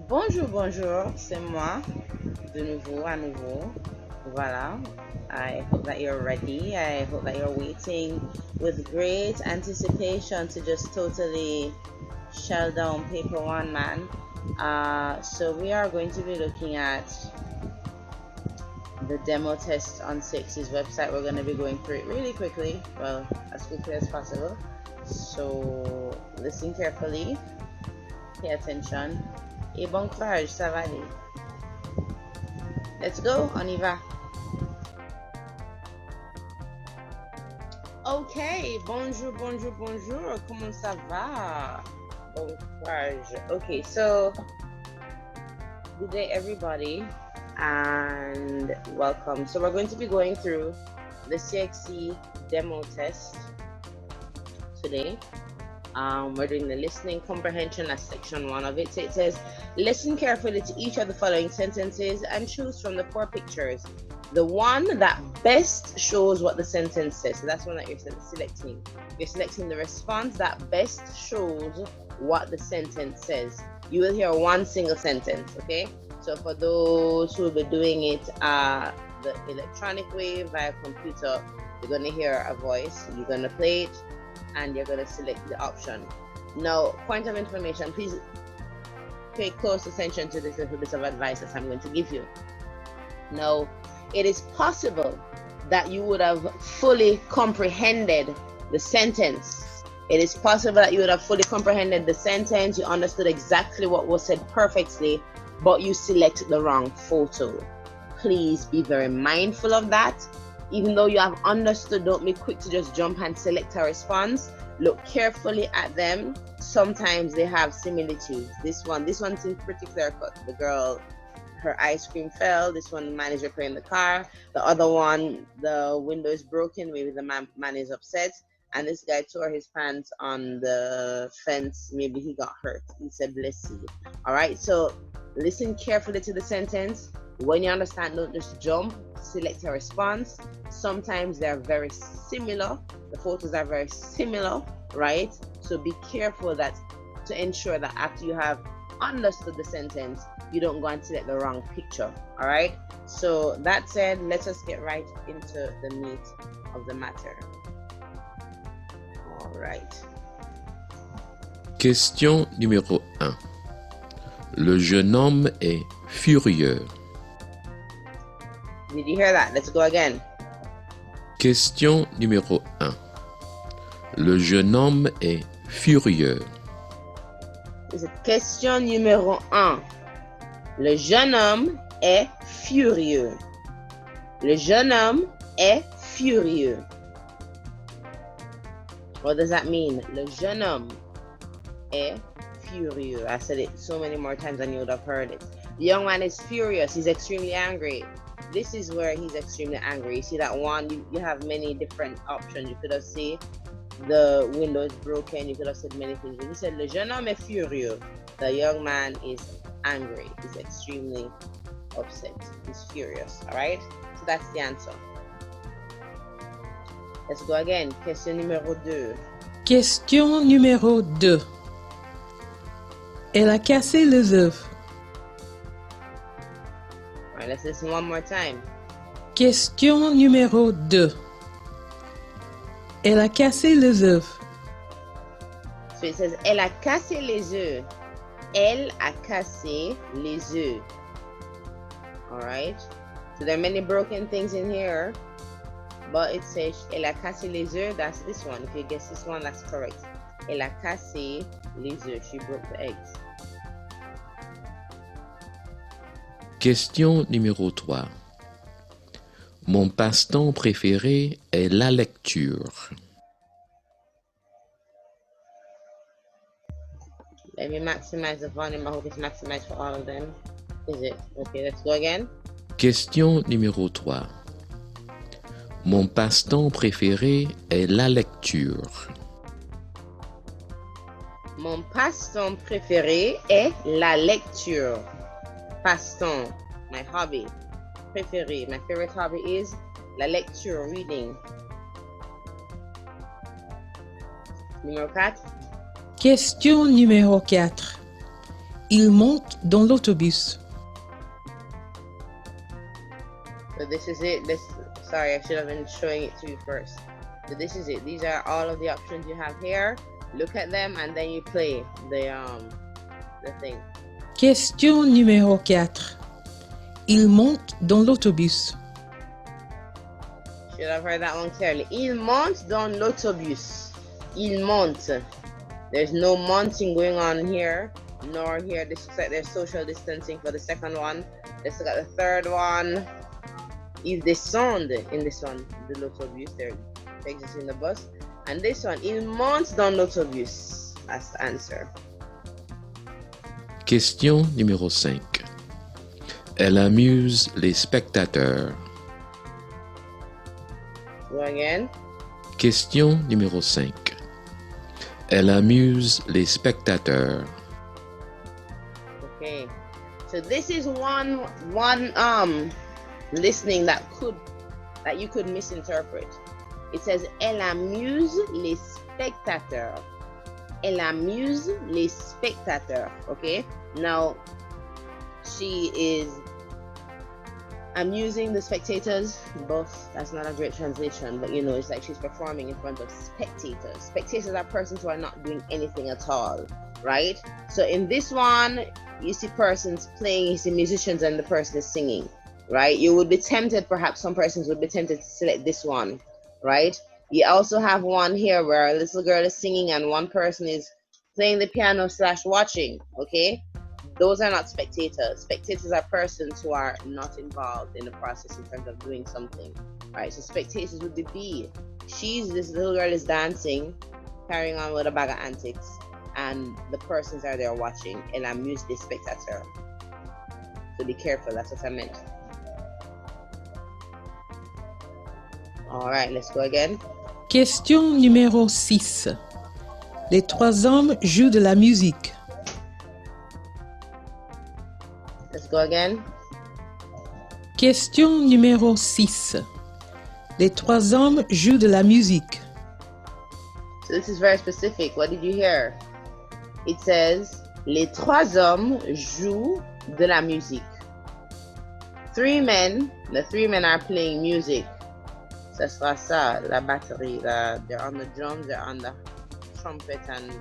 Bonjour, bonjour, c'est moi, de nouveau, à nouveau. Voilà. I hope that you're ready. I hope that you're waiting with great anticipation to just totally shell down paper one, man. So we are going to be looking at the demo test on CXC's website. We're going to be going through it really quickly, well, as quickly as possible. So listen carefully, pay attention. Et bon courage, ça va aller. Let's go, on y va. Ok, bonjour, bonjour, bonjour. Comment ça va? Bon courage. Okay, so good day, everybody, and welcome. So we're going to be going through the CXC demo test today. We're doing the listening comprehension as section 1 of it. So it says, listen carefully to each of the following sentences and choose from the 4 pictures the one that best shows what the sentence says. So that's one that you're selecting. You're selecting the response that best shows what the sentence says. You will hear one single sentence, okay? So for those who will be doing it the electronic way via computer, you're going to hear a voice, you're going to play it, and you're going to select the option. Now, point of information, please pay close attention to this little bit of advice that I'm going to give you. Now, it is possible that you would have fully comprehended the sentence. It is possible that you would have fully comprehended the sentence, you understood exactly what was said perfectly, but you selected the wrong photo. Please be very mindful of that. Even though you have understood, don't be quick to just jump and select a response. Look carefully at them. Sometimes they have similitudes. This one seems pretty clear cut. The girl, her ice cream fell. This one, the man is repairing the car. The other one, the window is broken. Maybe the man is upset. And this guy tore his pants on the fence. Maybe he got hurt. He said, bless you. All right, so listen carefully to the sentence. When you understand, don't just jump. Select a response. Sometimes they're very similar. The photos are very similar, right? So be careful that to ensure that after you have understood the sentence, you don't go and select the wrong picture. All right. So that said, let us get right into the meat of the matter. All right. Question numéro 1. Le jeune homme est furieux. Did you hear that? Let's go again. Question numéro 1. Le jeune homme est furieux. Question numéro 1. Le jeune homme est furieux. Le jeune homme est furieux. What does that mean? Le jeune homme est furieux. I said it so many more times than you would have heard it. The young man is furious. He's extremely angry. This is where he's extremely angry. You see that one, you have many different options. You could have said the window is broken. You could have said many things. But he said, le jeune homme est furieux. The young man is angry. He's extremely upset. He's furious. All right? So that's the answer. Let's go again. Question numéro 2. Question numéro 2. Elle a cassé les œufs. All right, let's listen one more time. Question numéro 2. Elle a cassé les œufs. So it says, elle a cassé les œufs. Elle a cassé les œufs. All right. So there are many broken things in here, but it says, elle a cassé les œufs. That's this one. If you guess this one, that's correct. Elle a cassé les œufs. She broke the eggs. Question numéro 3. Mon passe-temps préféré est la lecture. Let me maximize the volume. I hope it's maximized for all of them. Is it? Okay, let's go again. Question numéro 3. Mon passe-temps préféré est la lecture. Mon passe-temps préféré est la lecture. Passe-temps, my hobby. Préféré, my favorite hobby is la lecture, reading. Numéro 4. Question numéro 4. Il monte dans l'autobus. So this is it. Sorry, I should have been showing it to you first. So this is it. These are all of the options you have here. Look at them and then you play the thing. Question numéro 4. Il monte dans l'autobus. Should have heard that one clearly. Il monte dans l'autobus. Il monte. There's no mounting going on here, nor here. This looks like there's social distancing for the second one. Let's look at the third one. Il descend in this one, de l'autobus. They're exiting the bus. And this one, il monte dans l'autobus. That's the answer. Question numéro 5. Elle amuse les spectateurs. Go again. Question numéro 5. Elle amuse les spectateurs. Okay. So this is one listening that you could misinterpret. It says elle amuse les spectateurs. Elle amuse les spectateurs. Okay. Now she is amusing the spectators. Both, that's not a great translation, but it's like she's performing in front of spectators. Spectators are persons who are not doing anything at all, right? So in this one, you see persons playing, you see musicians, and the person is singing, right? You would be tempted, perhaps some persons would be tempted to select this one, right? You also have one here where a little girl is singing and one person is playing the piano / watching, okay? Those are not spectators. Spectators are persons who are not involved in the process in terms of doing something, right? So spectators would be B. This little girl is dancing, carrying on with a bag of antics, and the persons are there watching. Elle amuse des spectateurs. So be careful, that's what I meant. All right, let's go again. Question numéro 6. Les trois hommes jouent de la musique. Let's go again. Question numéro 6. Les trois hommes jouent de la musique. So this is very specific. What did you hear? It says, les trois hommes jouent de la musique. The three men are playing music. Ça sera ça, la batterie. They're on the drums, they're on the trumpet and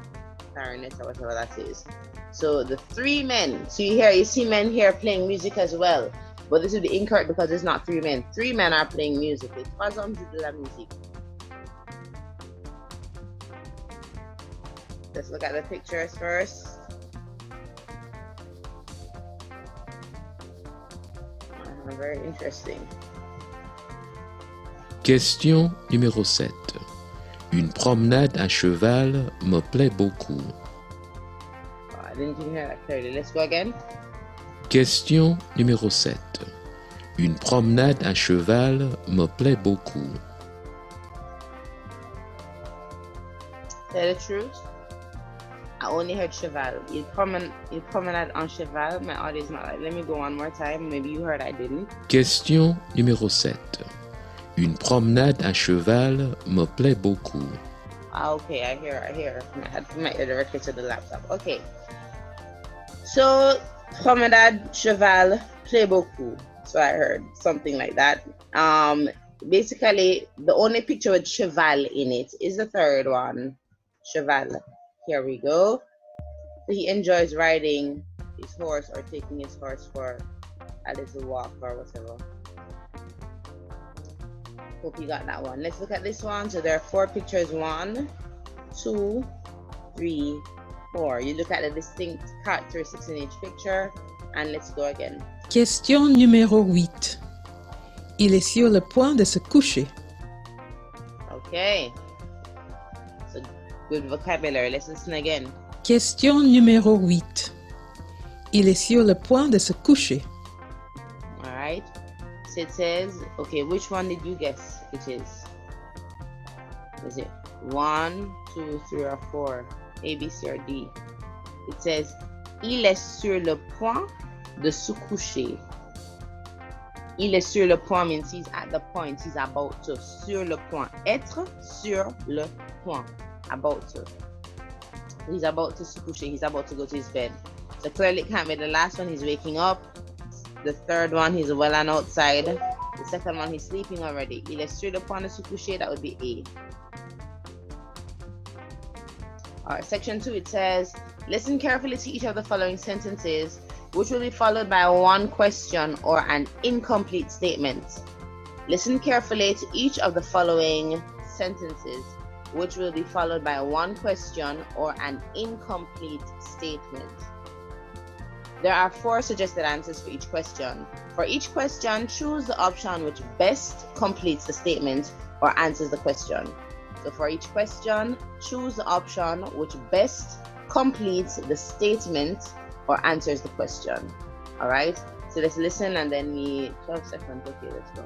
clarinet or whatever that is. So the three men, so you see men here playing music as well. But this would be incorrect because it's not three men. Three men are playing music. Les trois hommes jouent de la musique. Let's look at the pictures first. Very interesting. Question numéro 7. Une promenade à cheval me plaît beaucoup. I didn't even hear that clearly. Let's go again. Question numéro 7. Une promenade à cheval me plaît beaucoup. Tell the truth. I only heard cheval. You promenade en cheval. My audio is not like. Let me go one more time. Maybe you heard I didn't. Question numéro 7. Une promenade à cheval me plaît beaucoup. Okay, I hear. I had to make it directly to the laptop. Okay. So, promenade, cheval, plaît beaucoup. So I heard something like that. Basically, the only picture with cheval in it is the third one. Cheval. Here we go. So he enjoys riding his horse or taking his horse for a little walk or whatever. Hope you got that one. Let's look at this one. So there are 4 pictures. 1, 2, 3, 4. You look at the distinct characteristics in each picture and let's go again. Question numéro 8. Il est sur le point de se coucher. Okay. So good vocabulary. Let's listen again. Question numéro 8. Il est sur le point de se coucher. All right. So it says, okay, which one did you guess it is? Is it 1, 2, 3, or 4? A, B, C, or D? It says, il est sur le point de se coucher. Il est sur le point means he's at the point, he's about to. Sur le point. Être sur le point. About to. He's about to se coucher. He's about to go to his bed. So clearly it can't be the last one, he's waking up. The third one, he's well and outside. The second one, he's sleeping already. Il est sur le point de se coucher, that would be A. All right, section 2, it says, listen carefully to each of the following sentences, which will be followed by one question or an incomplete statement. Listen carefully to each of the following sentences, which will be followed by one question or an incomplete statement. There are 4 suggested answers for each question. For each question, choose the option which best completes the statement or answers the question. So for each question, choose the option which best completes the statement or answers the question. All right? So let's listen and then 12 seconds. Okay, let's go.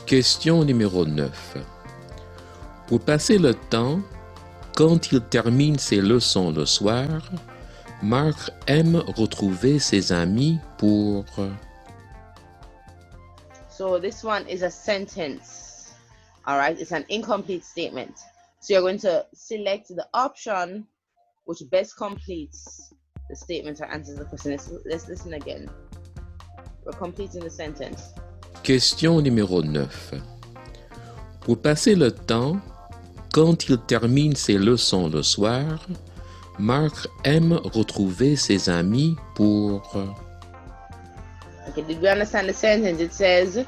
Question numéro 9. Pour passer le temps, quand il termine ses leçons le soir, Marc aime retrouver ses amis pour... So this one is a sentence. All right, it's an incomplete statement. So you're going to select the option which best completes the statement or answers the question. Let's listen again. We're completing the sentence. Question numéro 9. Pour passer le temps, quand il termine ses leçons le soir, Marc aime retrouver ses amis pour... Okay, did we understand the sentence? It says,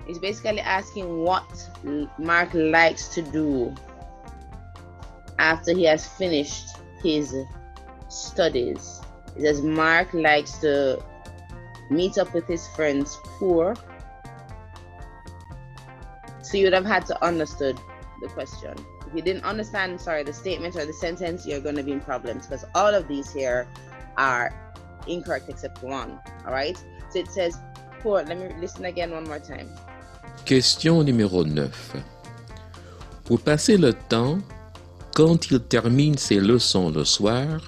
it's basically asking what Mark likes to do after he has finished his studies. It says Mark likes to meet up with his friends pour. So you would have had to understood the question. If you didn't understand, the statement or the sentence, you're going to be in problems because all of these here are incorrect except one. All right? So it says pour. Let me listen again one more time. Question numéro 9. Pour passer le temps, quand il termine ses leçons le soir,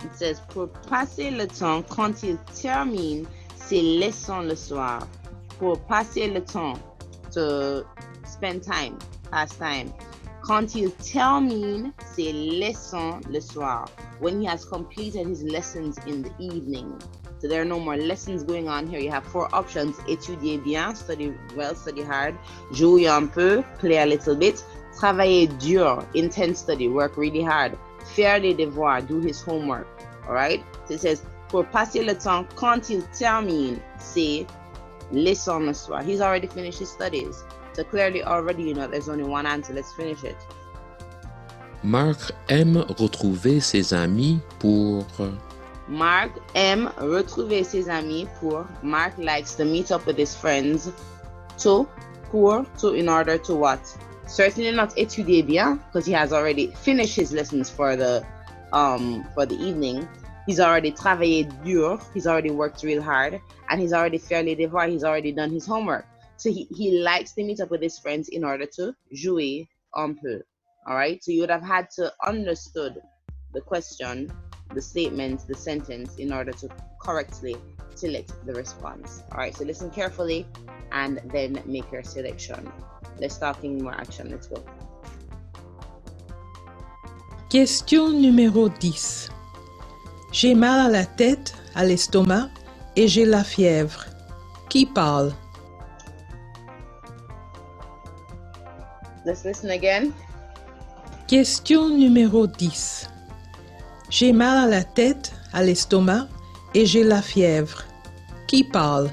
It says pour passer le temps quand il termine ses leçons le soir. Pour passer le temps, to spend time, pass time. Quand il termine ses leçons le soir, when he has completed his lessons in the evening. So there are no more lessons going on here. You have 4 options. Étudier bien, study well, study hard. Jouer un peu, play a little bit. Travailler dur, intense study, work really hard. Faire les devoirs, do his homework. All right? So it says, pour passer le temps quand il termine ses leçons le soir. He's already finished his studies. So clearly already you know there's only one answer. Let's finish it. Marc aime retrouver ses amis pour... Mark aime retrouver ses amis pour. Mark likes to meet up with his friends to in order to what? Certainly not étudier bien because he has already finished his lessons for the evening. He's already travaillé dur. He's already worked real hard and he's already fait les devoirs. He's already done his homework. So he likes to meet up with his friends in order to jouer un peu. All right. So you would have had to understood the question, the statement, the sentence in order to correctly select the response. All right. So listen carefully and then make your selection. Let's talk in more action. Let's go. Question numéro 10. J'ai mal à la tête, à l'estomac et j'ai la fièvre. Qui parle? Let's listen again. Question numéro 10. J'ai mal à la tête, à l'estomac et j'ai la fièvre. Qui parle?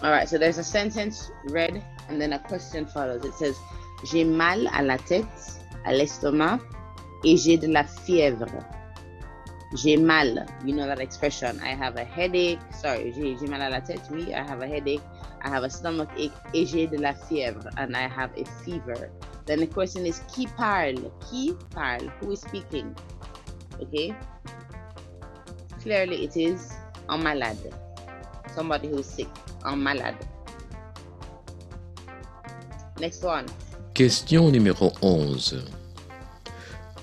All right, so there's a sentence read and then a question follows. It says, j'ai mal à la tête, à l'estomac et j'ai de la fièvre. J'ai mal, you know that expression. I have a headache. Sorry, j'ai mal à la tête. Oui, I have a headache. I have a stomach ache. Et j'ai de la fièvre. And I have a fever. Then the question is, qui parle? Qui parle? Who is speaking? Okay. Clearly it is un malade. Somebody who is sick. Un malade. Next one. Question numéro 11.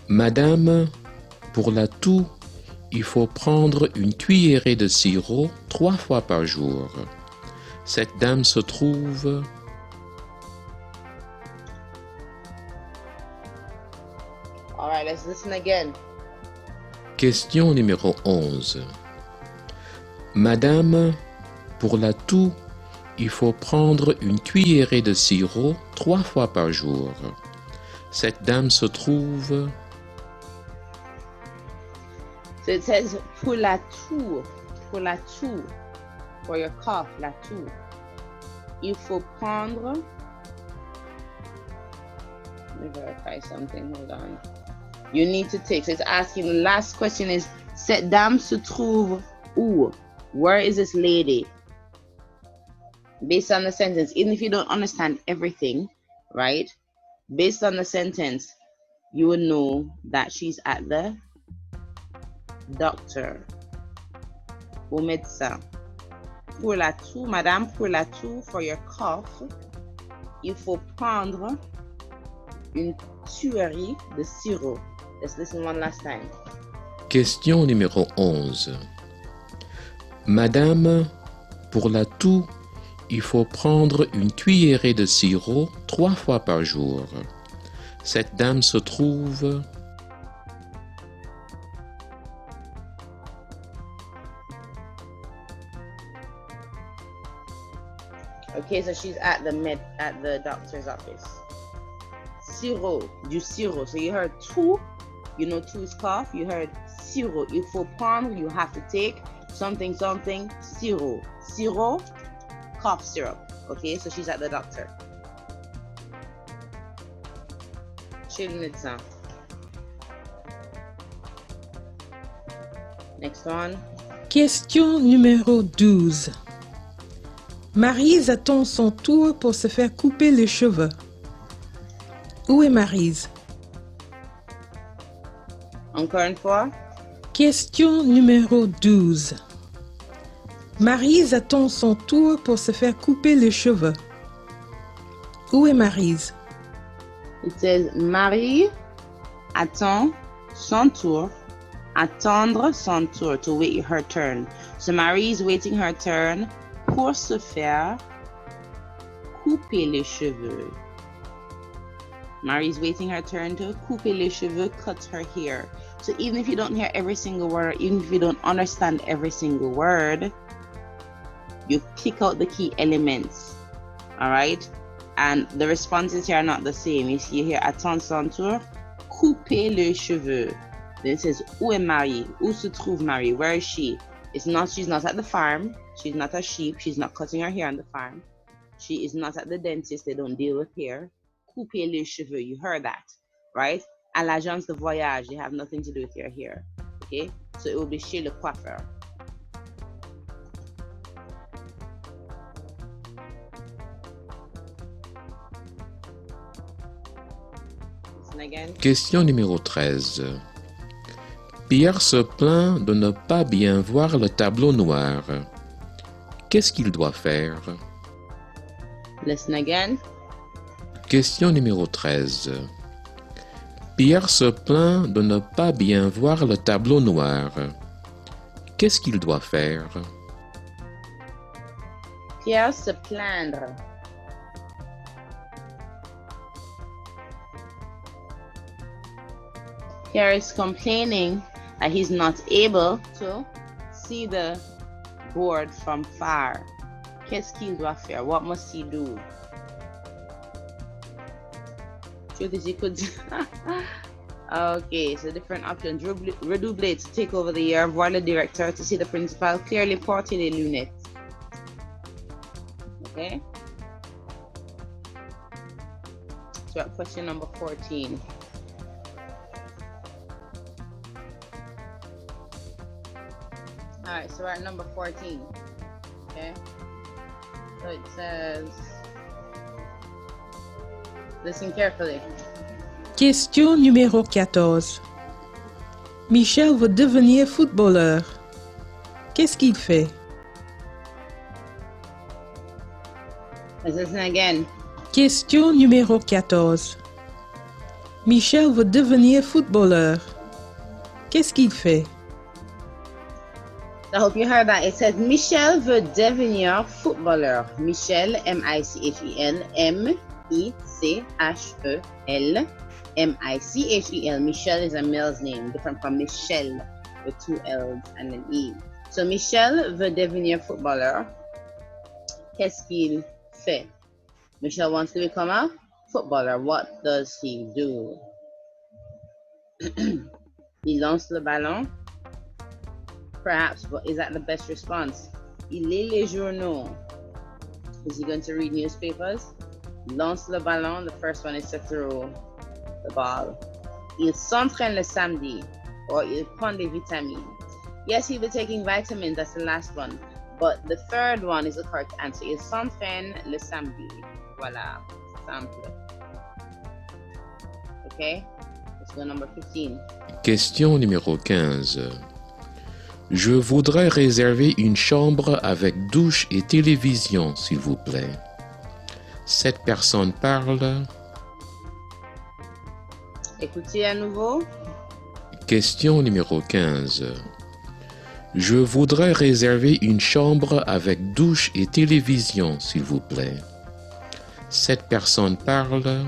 Madame, pour la toux, il faut prendre une cuillerée de sirop 3 fois par jour. Cette dame se trouve... All right, let's listen again. Question numéro 11. Madame, pour la toux, il faut prendre une cuillerée de sirop 3 fois par jour. Cette dame se trouve... So it says pour la toux, for your cough, la toux. Il faut prendre. Let me verify something. Hold on. You need to take. So it's asking. The last question is: cette dame se trouve où? Where is this lady? Based on the sentence, even if you don't understand everything, right? Based on the sentence, you will know that she's at the doctor. Au médecin. Pour la toux, madame, pour la toux, for your cough, il faut prendre une tuerie de sirop. Let's listen one last time. Question numéro 11. Madame, pour la toux, il faut prendre une cuillerée de sirop 3 fois par jour. Cette dame se trouve... Okay, so she's at the doctor's office. Sirop, du sirop. So you heard toux, you know toux is cough. You heard sirop. Il faut prendre, you have to take something, sirop. Sirop, cough syrup. Okay, so she's at the doctor. Chez le médecin. Next one. Question numéro 12. Maryse attend son tour pour se faire couper les cheveux. Où est Maryse? Encore une fois. Question numéro 12. Maryse attend son tour pour se faire couper les cheveux. Où est Maryse? It says Marie attend son tour. Attendre son tour, to wait her turn. So Marie is waiting her turn pour se faire couper les cheveux. Marie is waiting her turn to couper les cheveux, cut her hair. So even if you don't hear every single word, even if you don't understand every single word, you pick out the key elements. All right? And the responses here are not the same. You see here, attendre son tour, couper les cheveux. Then it says, où est Marie? Où se trouve Marie? Where is she? She's not at the farm. She's not a sheep. She's not cutting her hair on the farm. She is not at the dentist. They don't deal with hair. Couper les cheveux. You heard that, right? À l'agence de voyage, they have nothing to do with your hair. Okay? So it will be chez le coiffeur. Listen again. Question numéro 13. Pierre se plaint de ne pas bien voir le tableau noir. Qu'est-ce qu'il doit faire? Listen again. Question numéro 13. Pierre se plaint de ne pas bien voir le tableau noir. Qu'est-ce qu'il doit faire? Pierre se plaindre. Pierre is complaining that he's not able to see the board from far. Qu'est-ce qu'il doit faire? What must he do? Truth is, you could. Okay, so different options. Redoubler to take over the air. Voir le directeur to see the principal. Clearly porter les lunettes. Okay. So at question number 14. All right, so we're at number 14. Okay. So it says, listen carefully. Question numéro 14. Michel veut devenir footballeur. Qu'est-ce qu'il fait? Let's listen again. Question numéro 14. Michel veut devenir footballeur. Qu'est-ce qu'il fait? I hope you heard that. It says Michel veut devenir footballeur. Michel, M-I-C-H-E-L, M-I-C-H-E-L, M-I-C-H-E-L. Michel is a male's name, different from Michelle. with 2 L's and an E. So Michel veut devenir footballeur. Qu'est-ce qu'il fait? Michel wants to become a footballer. What does he do? Il lance le ballon. Perhaps, but is that the best response? Il lit les journaux. Is he going to read newspapers? Lance le ballon. The first one is to throw the ball. Il s'entraîne le samedi. Or il prend des vitamines. Yes, he'll be taking vitamins. That's the last one. But the third one is the correct answer. Il s'entraîne le samedi. Voilà. Simple. Okay? Let's go number 15. Question numéro 15. Je voudrais réserver une chambre avec douche et télévision, s'il vous plaît. Cette personne parle. Écoutez à nouveau. Question numéro 15. Je voudrais réserver une chambre avec douche et télévision, s'il vous plaît. Cette personne parle.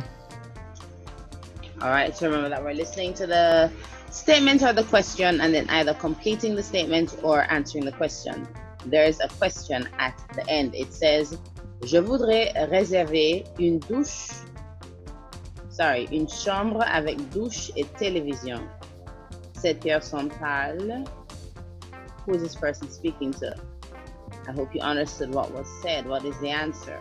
All right, so remember that we're listening to the statement or the question and then either completing the statement or answering the question. There's a question at the end. It says, je voudrais réserver une chambre avec douche et télévision. Cette personne parle. Who is this person speaking to? I hope you understood what was said. What is the answer?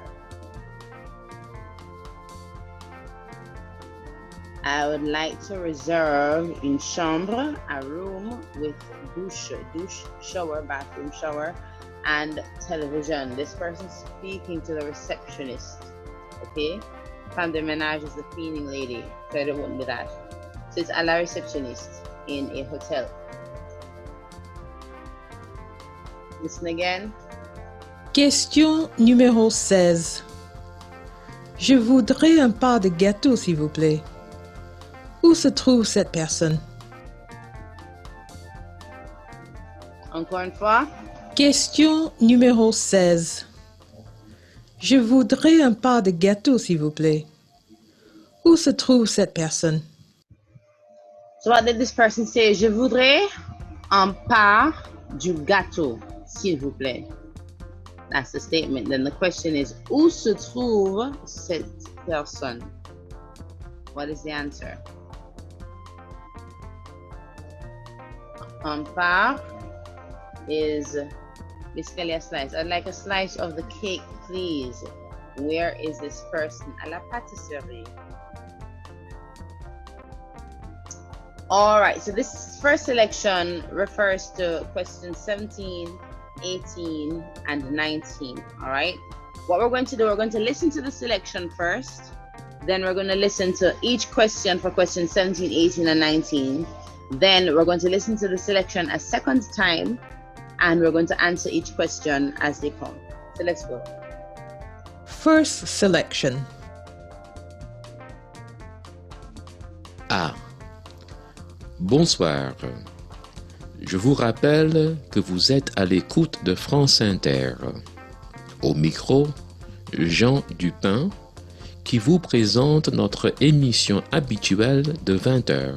I would like to reserve une chambre, a room with douche, shower, bathroom shower, and television. This person speaking to the receptionist. Okay? Femme de ménage is the cleaning lady, so it wouldn't be that. So it's à la réceptionniste in a hotel. Listen again. Question numéro 16. Je voudrais un pas de gâteau, s'il vous plaît. Où se trouve cette personne? Encore une fois. Question numéro 16. Je voudrais un pas de gâteau, s'il vous plaît. Où se trouve cette personne? So what did this person say? Je voudrais un pas du gâteau, s'il vous plaît. That's the statement. Then the question is, où se trouve cette personne? What is the answer? Un pas is basically a slice. I'd like a slice of the cake, please. Where is this person? À la pâtisserie. All right, so this first selection refers to questions 17, 18, and 19. All right, what we're going to do, we're going to listen to the selection first. Then we're going to listen to each question for questions 17, 18, and 19. Then we're going to listen to the selection a second time, and we're going to answer each question as they come. So let's go. First selection. A. Bonsoir. Je vous rappelle que vous êtes à l'écoute de France Inter. Au micro, Jean Dupin, qui vous présente notre émission habituelle de 20h.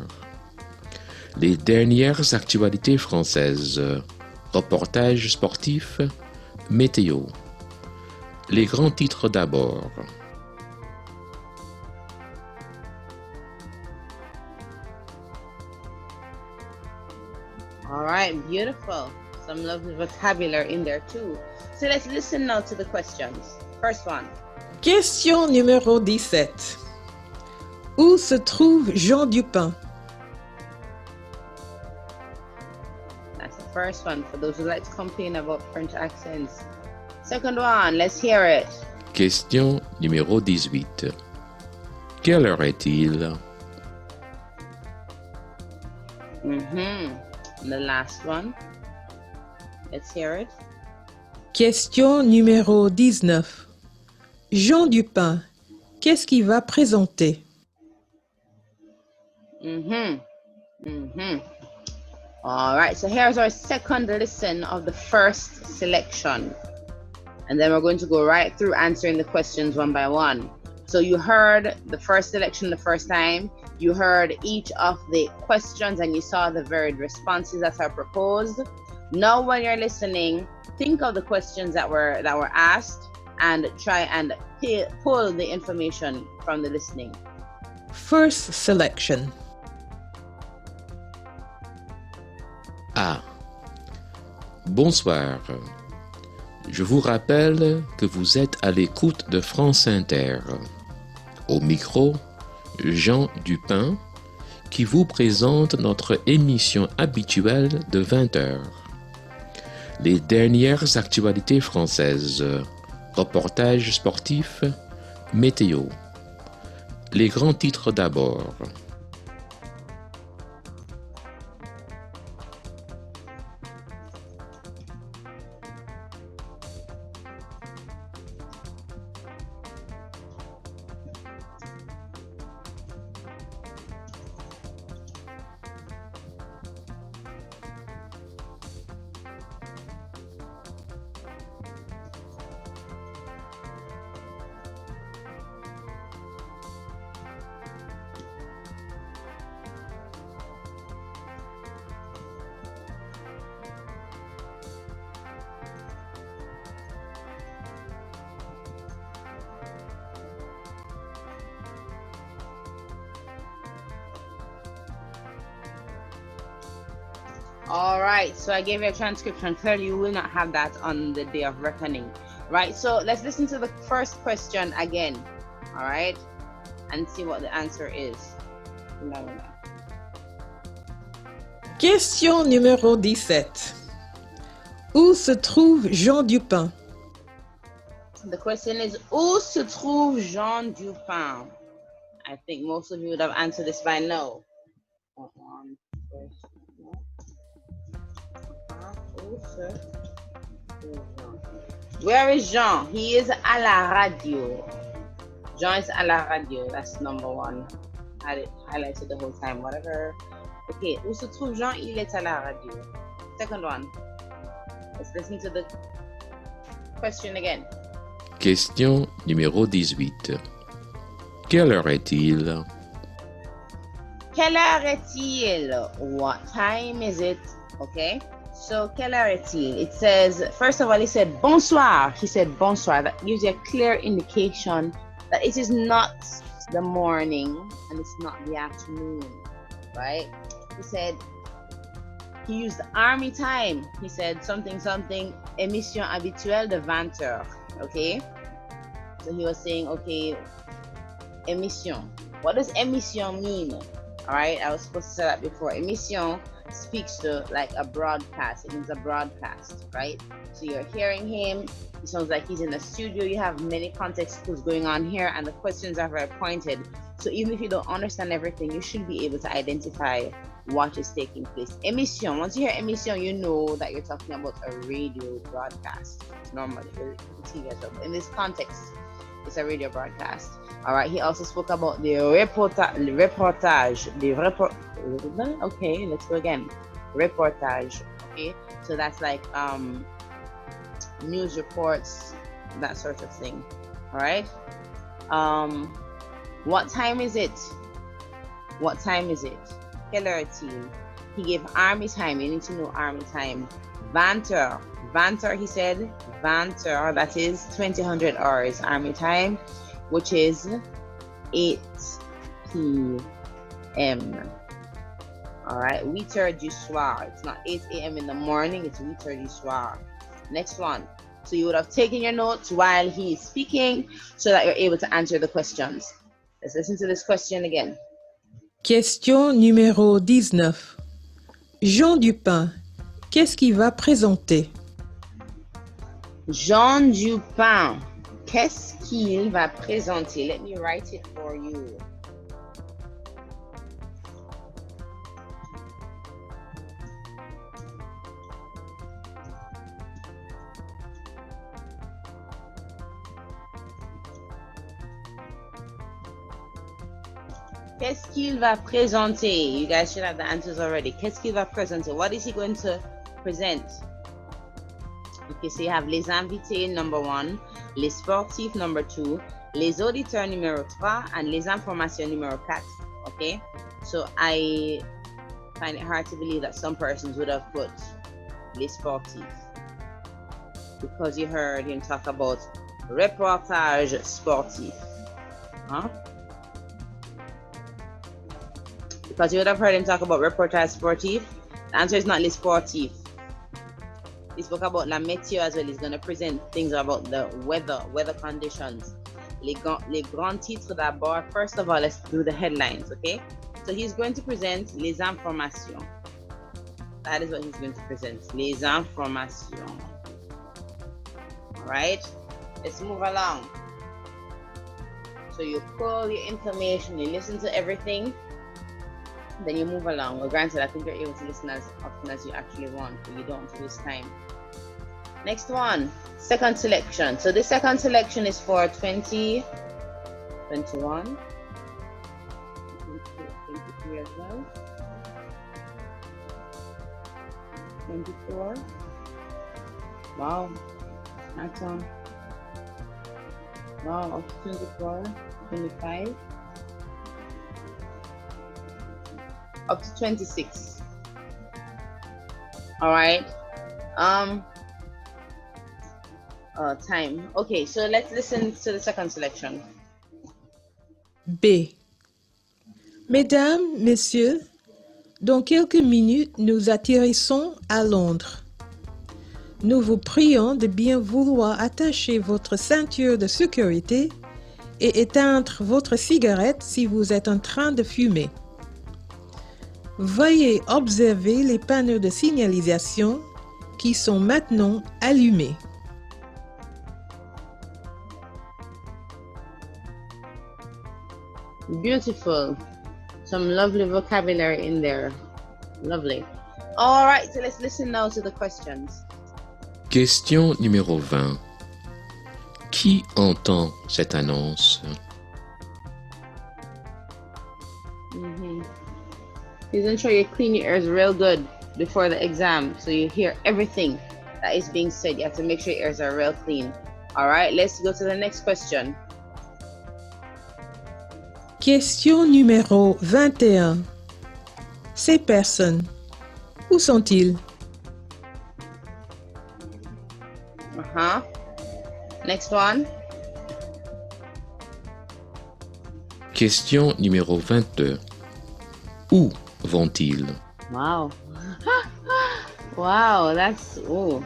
Les dernières actualités françaises, reportages sportifs, météo. Les grands titres d'abord. All right, beautiful. Some lovely vocabulary in there too. So let's listen now to the questions. First one. Question numéro 17. Où se trouve Jean Dupin? That's the first one for those who like to complain about French accents. Second one, let's hear it. Question numéro 18. Quelle heure est-il? The last one. Let's hear it. Question numéro 19. Jean Dupin, qu'est-ce qu'il va présenter? All right, so here's our second listen of the first selection. And then we're going to go right through answering the questions one by one. So you heard the first selection the first time. You heard each of the questions and you saw the varied responses that are proposed. Now when you're listening, think of the questions that were asked and try and pull the information from the listening. First selection. A. Bonsoir. Je vous rappelle que vous êtes à l'écoute de France Inter. Au micro, Jean Dupin, qui vous présente notre émission habituelle de 20h. Les dernières actualités françaises, reportages sportifs, météo. Les grands titres d'abord. All right, so I gave you a transcription. Clearly, you will not have that on the day of reckoning, right? So let's listen to the first question again, all right, and see what the answer is. Question numéro 17. Où se trouve Jean Dupin? The question is, où se trouve Jean Dupin? I think most of you would have answered this by now. Where is Jean? He is à la radio. Jean is à la radio. That's number one. I had it highlighted the whole time. Whatever. Okay. Où se trouve Jean? Il est à la radio. Second one. Let's listen to the question again. Question numéro 18. Quelle heure est-il? Quelle heure est-il? What time is it? Okay. So, quelle heure est-il? It says, first of all, he said bonsoir. He said bonsoir. That gives you a clear indication that it is not the morning and it's not the afternoon, right? He said, he used army time. He said something, émission habituelle de 20h, okay? So he was saying, okay, émission. What does émission mean? All right, I was supposed to say that before. Émission speaks to like a broadcast. It means a broadcast, right? So you're hearing him. It sounds like he's in the studio. You have many context clues going on here, and the questions are very pointed. So even if you don't understand everything, you should be able to identify what is taking place. Émission. Once you hear émission, you know that you're talking about a radio broadcast. Normally, TV as well. In this context, it's a radio broadcast. All right. He also spoke about the reportage. Okay, let's go again. Reportage. Okay, so that's like news reports, that sort of thing. All right. What time is it? What time is it? Quelle heure est-il? He gave army time. You need to know army time. 20h. 20h, he said. 20h, that is 2000 hours army time, which is 8 p.m. All right, 8h du soir. It's not 8 a.m. in the morning, it's 8h du soir. Next one. So you would have taken your notes while he's speaking so that you're able to answer the questions. Let's listen to this question again. Question numéro 19. Jean Dupin, qu'est-ce qu'il va présenter? Jean Dupin, qu'est-ce qu'il va présenter? Let me write it for you. Qu'est-ce qu'il va présenter? You guys should have the answers already. Qu'est-ce qu'il va présenter? What is he going to present? Okay, so you have les invités, number 1, les sportifs, number 2, les auditeurs, numéro 3, and les informations, numéro 4. Okay, so I find it hard to believe that some persons would have put les sportifs, because you heard him talk about reportage sportif. Huh? Because you would have heard him talk about reportage sportif. The answer is not les sportifs. He spoke about la météo as well. He's going to present things about the weather conditions. Les grands titres d'abord. First of all, let's do the headlines, okay? So he's going to present les informations. That is what he's going to present. Les informations. All right? Let's move along. So you pull your information, you listen to everything, then you move along. Well, granted, I think you're able to listen as often as you actually want, but you don't want to waste time. Next one, second selection. So the second selection is for 20, 21, 23 as well, 24. Wow, that's on. Wow, up to 24, 25, up to 26. All right. Time. Okay, so let's listen to the second selection. B. Mesdames, Messieurs, dans quelques minutes, nous atterrissons à Londres. Nous vous prions de bien vouloir attacher votre ceinture de sécurité et éteindre votre cigarette si vous êtes en train de fumer. Veuillez observer les panneaux de signalisation qui sont maintenant allumés. Beautiful. Some lovely vocabulary in there. Lovely. All right, so let's listen now to the questions. Question numéro 20. Qui entend cette annonce? Please ensure you clean your ears real good before the exam, so you hear everything that is being said. You have to make sure your ears are real clean. All right, let's go to the next question. Question numéro 21. Ces personnes, où sont-ils? Next one. Question numéro 22. Où vont-ils? Wow. Wow, that's, ooh.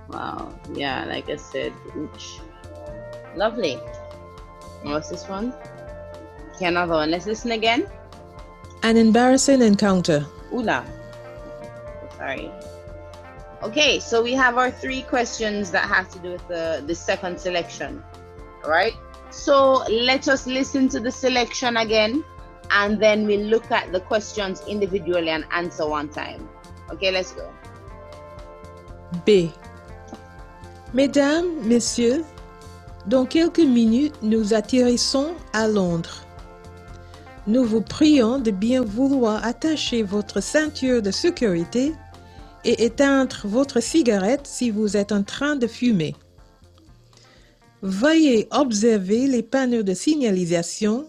Wow, yeah, like I said, ooch. Lovely. What's this one? Okay, another one. Let's listen again. An embarrassing encounter. Ula. Sorry. Okay, so we have our three questions that have to do with the second selection. All right. So let us listen to the selection again, and then we look at the questions individually and answer one time. Okay, let's go. B. Mesdames, Messieurs, dans quelques minutes, nous atterrissons à Londres. Nous vous prions de bien vouloir attacher votre ceinture de sécurité et éteindre votre cigarette si vous êtes en train de fumer. Veuillez observer les panneaux de signalisation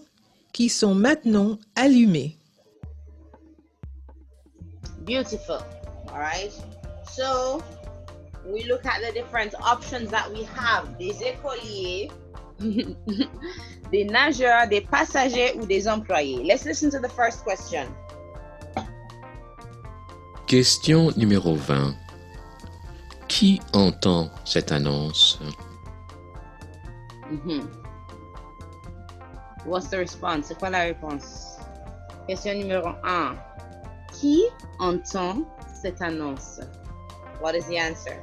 qui sont maintenant allumés. Beautiful. All right. So we look at the different options that we have. Des écoliers, des nageurs, des passagers ou des employés. Let's listen to the first question. Question numéro 20. Qui entend cette annonce? What's the response? C'est quoi la réponse? Question numéro 1. Qui entend cette annonce? What is the answer?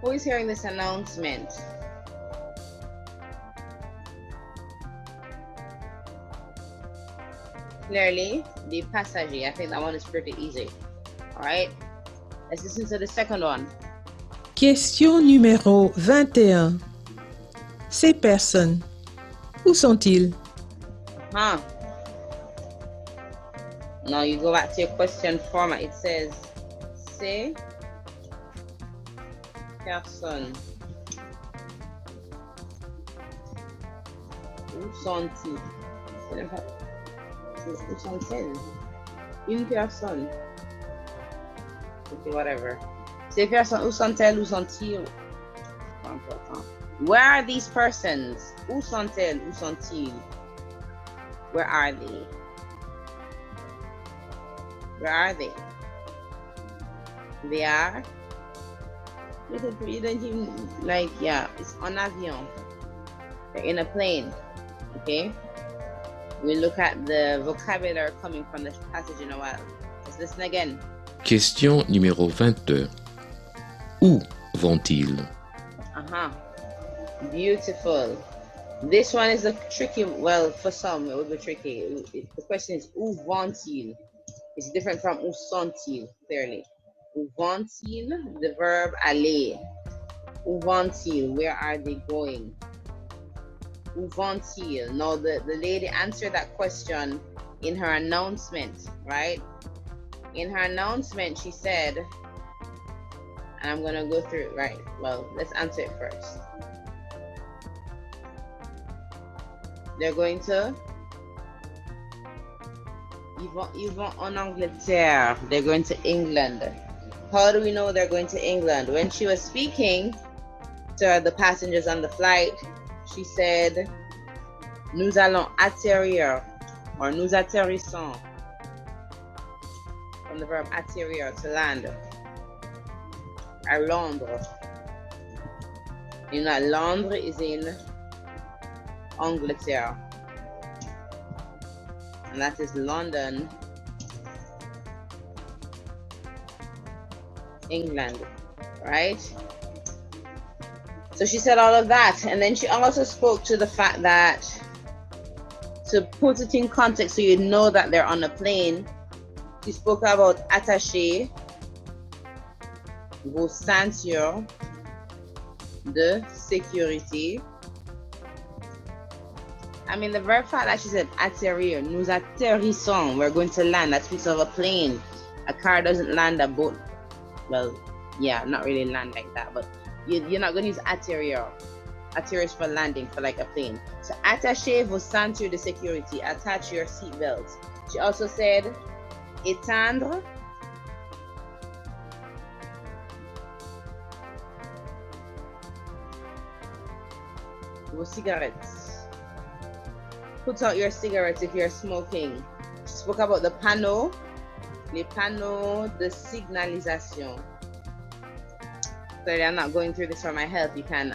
Who is hearing this announcement? Clearly, the passager. I think that one is pretty easy. All right, let's listen to the second one. Question numéro 21. Ces personnes, où sont-ils? Now you go back to your question format. It says, ces personnes où sont-ils? Où sont-elles? Une personne. Okay, whatever. Ces personnes, où sont-elles? Où sont-ils? Where are these persons? Où sont-elles? Où sont-ils? Where are they? Where are they? They are. You don't even like, yeah, it's en avion. They're in a plane. Okay? We look at the vocabulary coming from the passage in a while. Let's listen again. Question numéro 22. Où vont-ils? Beautiful. This one is a tricky, well, for some it would be tricky. The question is, où vont-ils? It's different from où sont-ils, clearly. Où vont-ils, the verb aller. Où vont-ils, where are they going? Où vont-ils? Now, the lady answered that question in her announcement, right? In her announcement, she said, and I'm going to go through it right. Well, let's answer it first. They're going to, ils vont en Angleterre. They're going to England. How do we know they're going to England? When she was speaking to the passengers on the flight, she said, nous allons atterrir, or nous atterrissons, from the verb atterrir, to land, à Londres. You know, Londres is in Angleterre, and that is London, England, right? So she said all of that, and then she also spoke to the fact that, to put it in context so you know that they're on a plane, she spoke about attacher vos ceintures de sécurité. I mean, the very fact that she said atterrir, nous atterrissons, we're going to land, that speaks of a plane. A car doesn't land a boat. Well, yeah, not really land like that, but you're not going to use atterrir. Atterrir is for landing, for like a plane. So attachez vos ceintures de sécurité, attach your seat belts. She also said éteindre vos cigarettes. Put out your cigarettes if you're smoking. She spoke about the panneaux, les panneaux de signalisation. Clearly, I'm not going through this for my help. You can,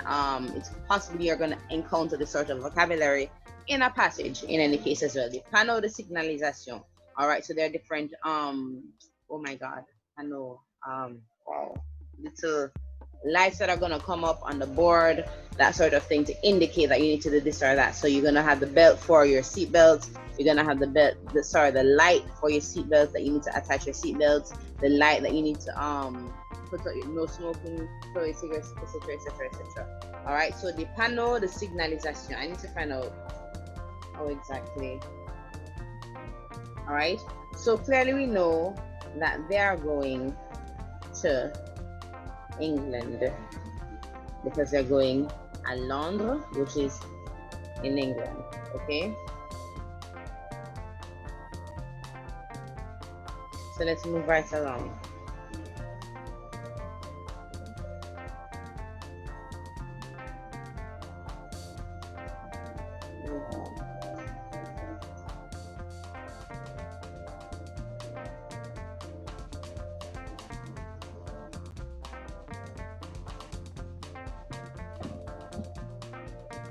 it's possible you're going to encounter this sort of vocabulary in a passage, in any case as well. The panneaux de signalisation. All right, so there are different, oh my God, panneaux, wow, little lights that are going to come up on the board, that sort of thing, to indicate that you need to do this or that. So you're going to have the belt for your seat belts. You're going to have the light for your seat belts that you need to attach your seat belts. The light that you need to put out your no smoking, throw your cigarettes, etc., etc., etc. All right. So the panneau de signalisation. I need to find out how exactly. All right. So clearly we know that they are going to England because they're going à Londres, which is in England. Okay. So let's move right along.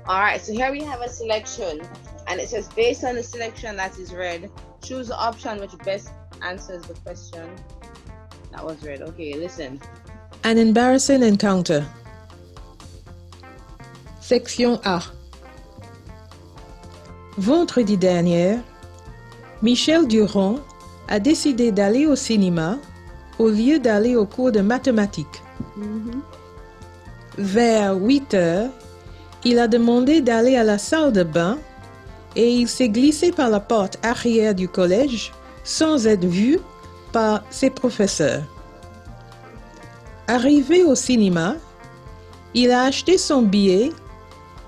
All right, so here we have a selection, and it says, based on the selection that is read, choose the option which best answers the question that was read. Okay, listen. An embarrassing encounter. Section A. Vendredi dernier, Michel Durand a décidé d'aller au cinéma au lieu d'aller au cours de mathématiques. Vers 8 heures, il a demandé d'aller à la salle de bain et il s'est glissé par la porte arrière du collège sans être vu par ses professeurs. Arrivé au cinéma, il a acheté son billet,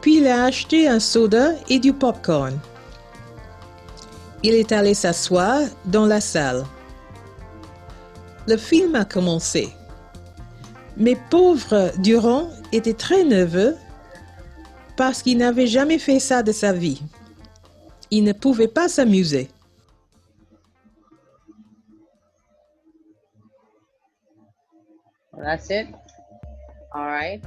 puis il a acheté un soda et du popcorn. Il est allé s'asseoir dans la salle. Le film a commencé. Mais pauvre Durand était très nerveux parce qu'il n'avait jamais fait ça de sa vie. Il ne pouvait pas s'amuser. Well, that's it. All right.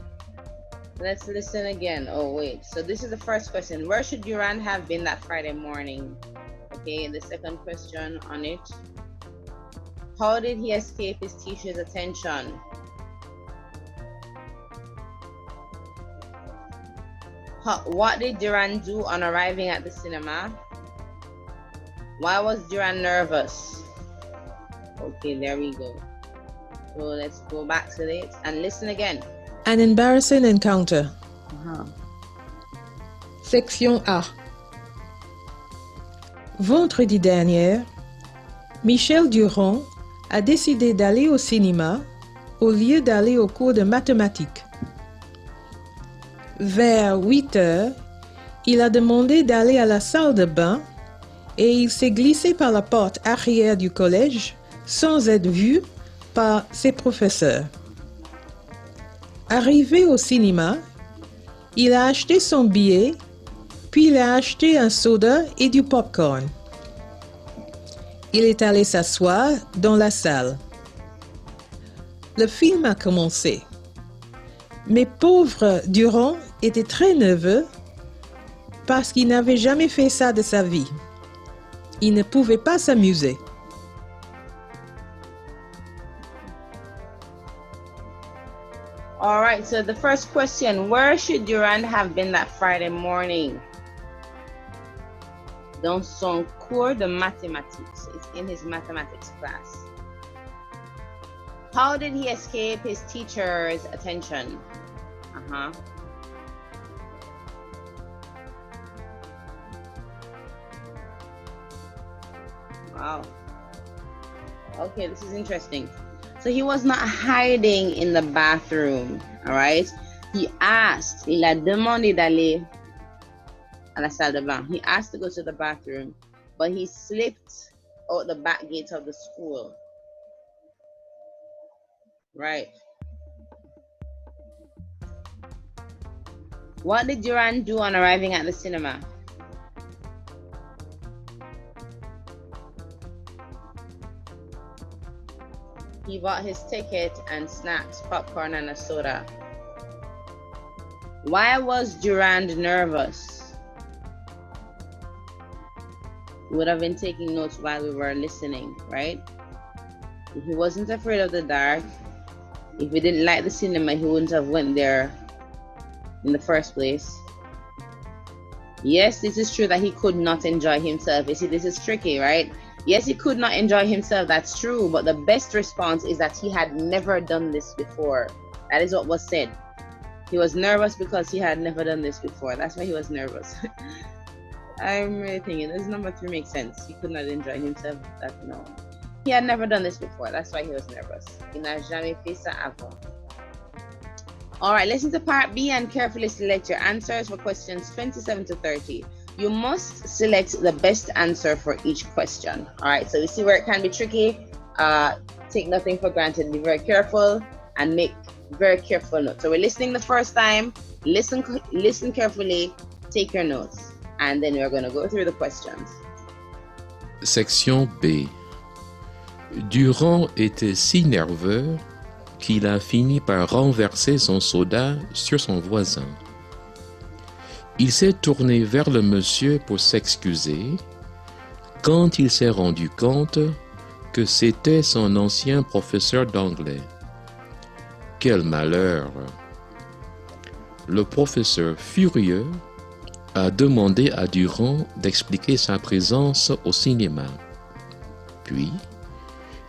Let's listen again. Oh, wait. So this is the first question. Where should Durand have been that Friday morning? Okay, and the second question on it. How did he escape his teacher's attention? What did Durand do on arriving at the cinema? Why was Durand nervous? Okay, there we go. So let's go back to it and listen again. An embarrassing encounter. Uh-huh. Section A. Vendredi dernier, Michel Durand a décidé d'aller au cinéma au lieu d'aller au cours de mathématiques. Vers 8 heures, il a demandé d'aller à la salle de bain et il s'est glissé par la porte arrière du collège sans être vu par ses professeurs. Arrivé au cinéma, il a acheté son billet, puis il a acheté un soda et du popcorn. Il est allé s'asseoir dans la salle. Le film a commencé. Mais pauvre Durand était très nerveux parce qu'il n'avait jamais fait ça de sa vie. Il ne pouvait pas s'amuser. All right, so the first question, where should Durand have been that Friday morning? Dans son cours de mathématiques. It's in his mathematics class. How did he escape his teacher's attention? Uh-huh. Wow. Okay, this is interesting. So he was not hiding in the bathroom, all right? He asked, il a demandé d'aller à la salle de bain. He asked to go to the bathroom, but he slipped out the back gate of the school. Right. What did Durand do on arriving at the cinema? He bought his ticket and snacks, popcorn and a soda. Why was Durand nervous? We would have been taking notes while we were listening, right? He wasn't afraid of the dark. If he didn't like the cinema, he wouldn't have went there in the first place. Yes, this is true that he could not enjoy himself. You see, this is tricky, right? Yes, he could not enjoy himself, that's true, but the best response is that he had never done this before. That is what was said. He was nervous because he had never done this before. That's why he was nervous. I'm really thinking, this number 3 makes sense. He could not enjoy himself. No. He had never done this before. That's why he was nervous. Il n'a jamais fait ça avant. All right, listen to part B and carefully select your answers for questions 27 to 30. You must select the best answer for each question. All right, so you see where it can be tricky. Take nothing for granted. Be very careful and make very careful notes. So we're listening the first time. Listen carefully. Take your notes, and then we're going to go through the questions. Section B. Durand était si nerveux qu'il a fini par renverser son soda sur son voisin. Il s'est tourné vers le monsieur pour s'excuser quand il s'est rendu compte que c'était son ancien professeur d'anglais. Quel malheur! Le professeur furieux a demandé à Durand d'expliquer sa présence au cinéma. Puis,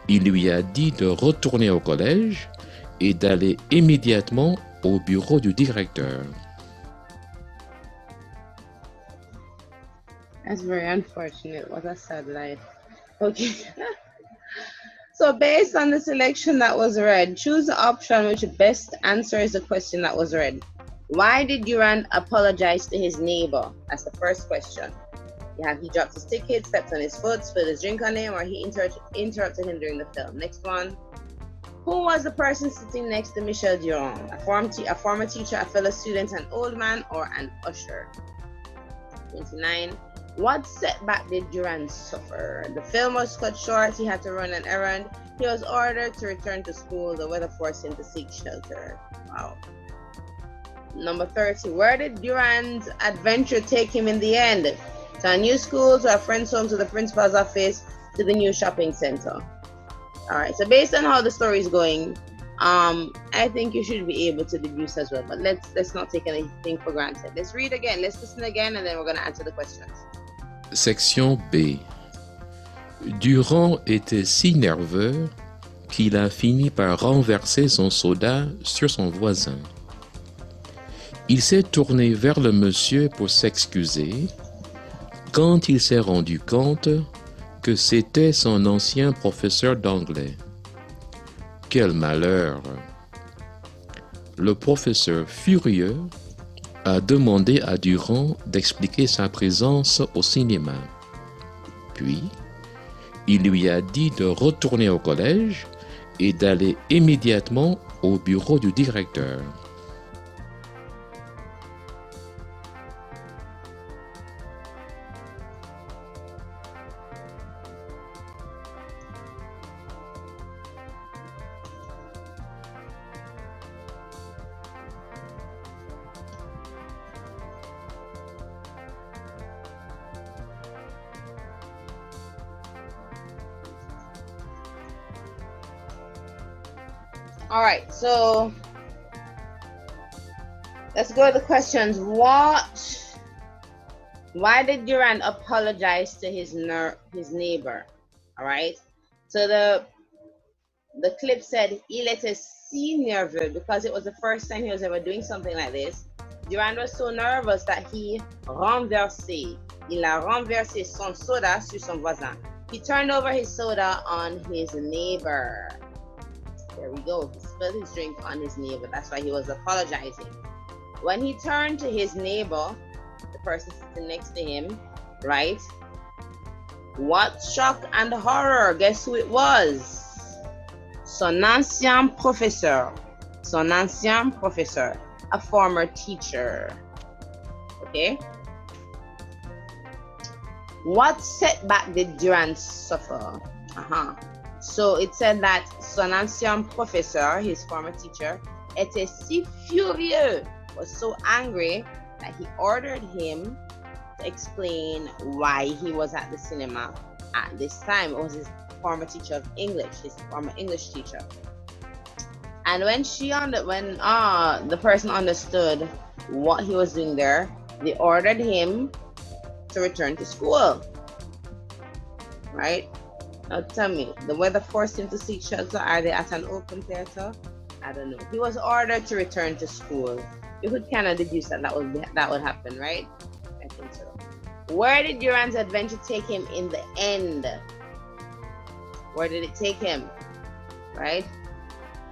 il lui a dit de retourner au collège et d'aller immédiatement au bureau du directeur. That's very unfortunate. What a sad life. Okay. So based on the selection that was read, choose the option which best answers the question that was read. Why did Durand apologize to his neighbor? That's the first question. You have he dropped his ticket, stepped on his foot, spilled his drink on him, or he interrupted him during the film. Next one. Who was the person sitting next to Michel Durand? A former teacher, a fellow student, an old man, or an usher? 29. What setback did Durand suffer? The film was cut short. He had to run an errand. He was ordered to return to school. The weather forced him to seek shelter. Wow. Number 30. Where did Durand's adventure take him in the end? To a new school, to a friend's home, to the principal's office, to the new shopping center. All right. So based on how the story is going, I think you should be able to deduce as well. But let's not take anything for granted. Let's read again. Let's listen again, and then we're going to answer the questions. Section B. Durand était si nerveux qu'il a fini par renverser son soda sur son voisin. Il s'est tourné vers le monsieur pour s'excuser quand il s'est rendu compte que c'était son ancien professeur d'anglais. Quel malheur! Le professeur furieux a demandé à Durand d'expliquer sa présence au cinéma. Puis, il lui a dit de retourner au collège et d'aller immédiatement au bureau du directeur. All right, so let's go to the questions. Why did Durand apologize to his neighbor? All right, so the clip said il était si nerveux because it was the first time he was ever doing something like this. Durand was so nervous that il a renversé son soda sur son voisin. He turned over his soda on his neighbor. There we go. He spilled his drink on his neighbor. That's why he was apologizing. When he turned to his neighbor, the person sitting next to him, right? What shock and horror. Guess who it was? Son ancien professeur. Son ancien professeur. A former teacher. Okay? What setback did Durand suffer? So it said that son ancien professeur, his former teacher, était si furieux, was so angry that he ordered him to explain why he was at the cinema at this time. It was his former teacher of English, his former English teacher. And when the person understood what he was doing there, they ordered him to return to school. Right? Now tell me, the weather forced him to seek shelter. Are they at an open theater? I don't know. He was ordered to return to school. You could kind of deduce that would happen, right? I think so. Where did Durand's adventure take him in the end? Where did it take him? Right?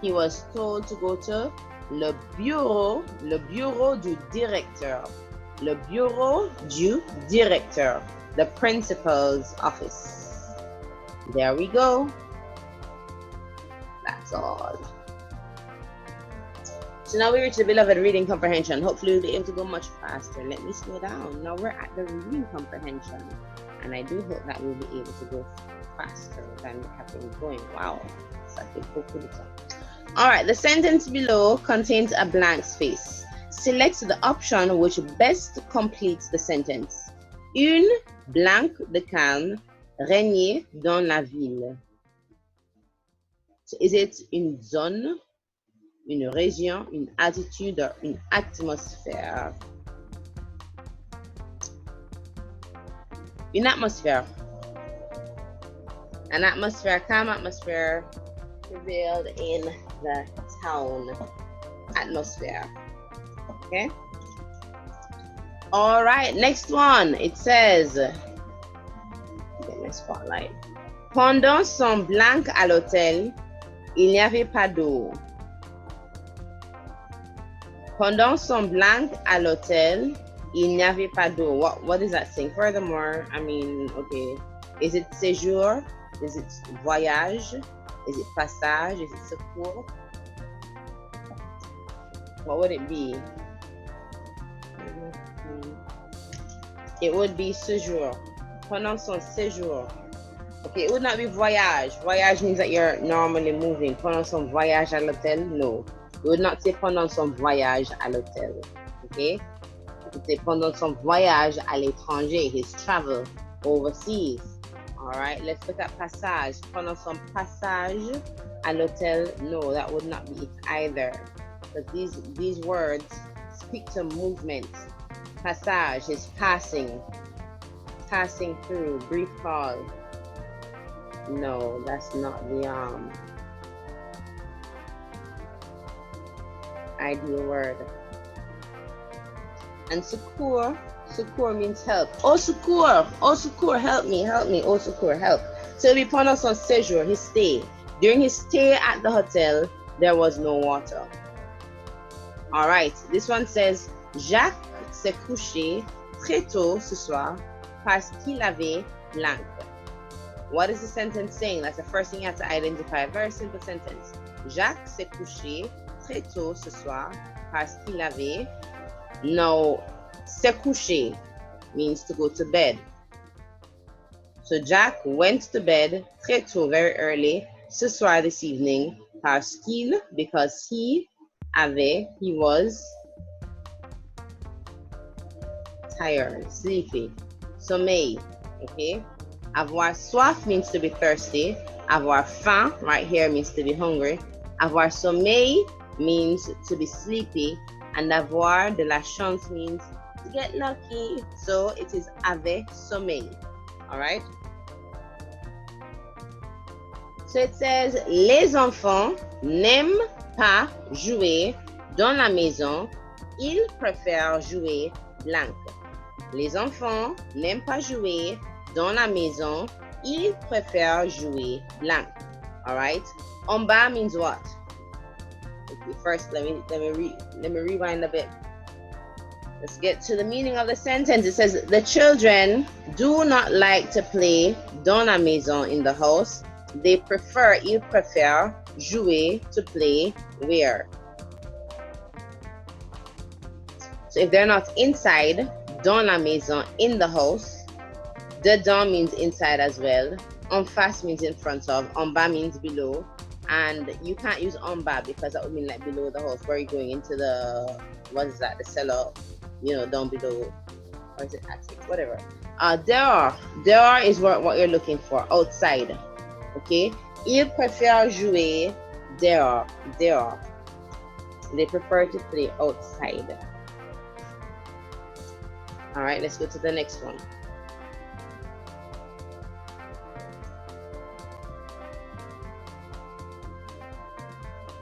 He was told to go to le bureau du directeur. Le bureau du directeur, the principal's office. There we go. That's all. So now we reach the beloved reading comprehension. Hopefully we'll be able to go much faster. Let me slow down. Now we're at the reading comprehension. And I do hope that we'll be able to go faster than we have been going. Wow. All right, the sentence below contains a blank space. Select the option which best completes the sentence. Une blanque de calme régner dans la ville. So is it une zone, une région, une attitude, or une atmosphère? Une atmosphère. An atmosphere, calm atmosphere prevailed in the town. Atmosphere. Okay. All right, next one. It says, get my spotlight. Pendant son blanc à l'hôtel, il n'y avait pas d'eau. Pendant son blanc à l'hôtel, il n'y avait pas d'eau. What does that saying? Furthermore, I mean, okay, is it séjour? Is it voyage? Is it passage? Is it secours? What would it be? It would be séjour. Pendant son séjour. Okay, it would not be voyage. Voyage means that you're normally moving. Pendant son voyage à l'hôtel, no. You would not say pendant son voyage à l'hôtel. Okay? You could say pendant son voyage à l'étranger, his travel overseas. Alright, let's look at passage. Pendant son passage à l'hôtel, no, that would not be it either. But these words speak to movement. Passage is passing through, brief call. No, that's not the ideal word. And secours means help. Oh secours, help me. Oh secours, help. So we pendant son séjour, his stay. During his stay at the hotel, there was no water. All right, this one says Jacques s'est couché très tôt ce soir parce qu'il avait blanc. What is the sentence saying? That's the first thing you have to identify. A very simple sentence. Jacques s'est couché très tôt ce soir parce qu'il avait. Now, se coucher means to go to bed. So Jack went to bed très tôt, very early, ce soir, this evening, parce qu'il, because he was tired, sleepy, sommeil, okay? Avoir soif means to be thirsty. Avoir faim, right here, means to be hungry. Avoir sommeil means to be sleepy. And avoir de la chance means to get lucky. So it is avait sommeil. All right? So it says, les enfants n'aiment pas jouer dans la maison. Ils préfèrent jouer blanc. Les enfants n'aiment pas jouer dans la maison. Ils préfèrent jouer blanc. All right? En bas means what? Okay, first, let me rewind a bit. Let's get to the meaning of the sentence. It says, the children do not like to play dans la maison, in the house. Ils préfèrent jouer, to play, where? So if they're not inside, dans la maison, in the house, dedans means inside as well. En face means in front of. En bas means below. And you can't use en bas because that would mean like below the house. Where are you going? Into the, what is that? The cellar, down below. Or is it attic? Whatever. Dehors is what you're looking for. Outside. Okay? Ils préfèrent jouer dehors. They prefer to play outside. All right, let's go to the next one.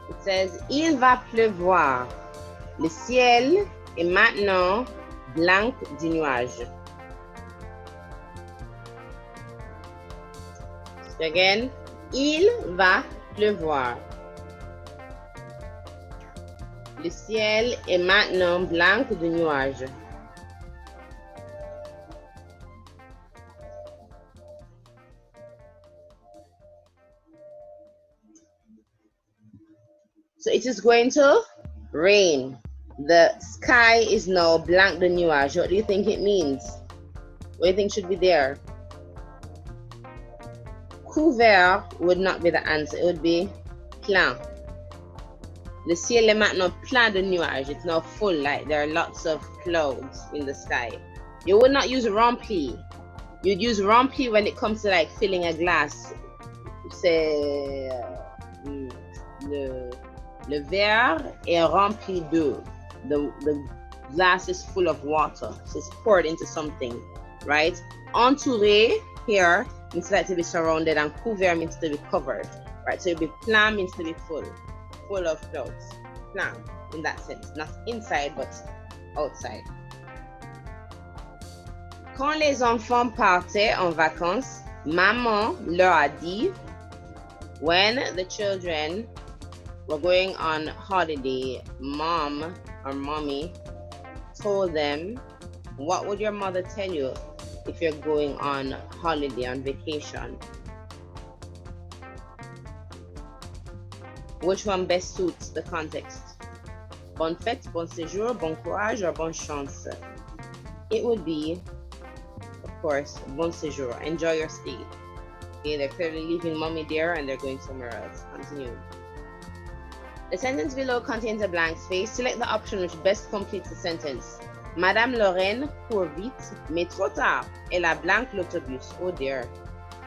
It says, il va pleuvoir. Le ciel est maintenant blanc du nuage. So again, il va pleuvoir. Le ciel est maintenant blanc du nuage. So it is going to rain. The sky is now blanc de nuage. What do you think it means? What do you think should be there? Couvert would not be the answer. It would be plein. Le ciel est maintenant plein de nuages. It's now full, like there are lots of clouds in the sky. You would not use rempli. You'd use rempli when it comes to like filling a glass. Say, le verre est rempli d'eau. The glass is full of water. So it's poured into something, right? Entouré here means like to be surrounded, and couvert means to be covered, right? So it'll be plein means to be full of clouds. Plein in that sense, not inside but outside. Quand les enfants partaient en vacances, Maman leur a dit, when the children were going on holiday, mom or mommy told them, what would your mother tell you if you're going on holiday, on vacation? Which one best suits the context? Bonne fête, bon séjour, bon courage, or bonne chance? It would be, of course, bon séjour. Enjoy your stay. Okay, they're clearly leaving mommy there and they're going somewhere else. Continue. The sentence below contains a blank space. Select the option which best completes the sentence. Madame Lorraine court vite, mais trop tard. Elle a blanc l'autobus. Oh dear.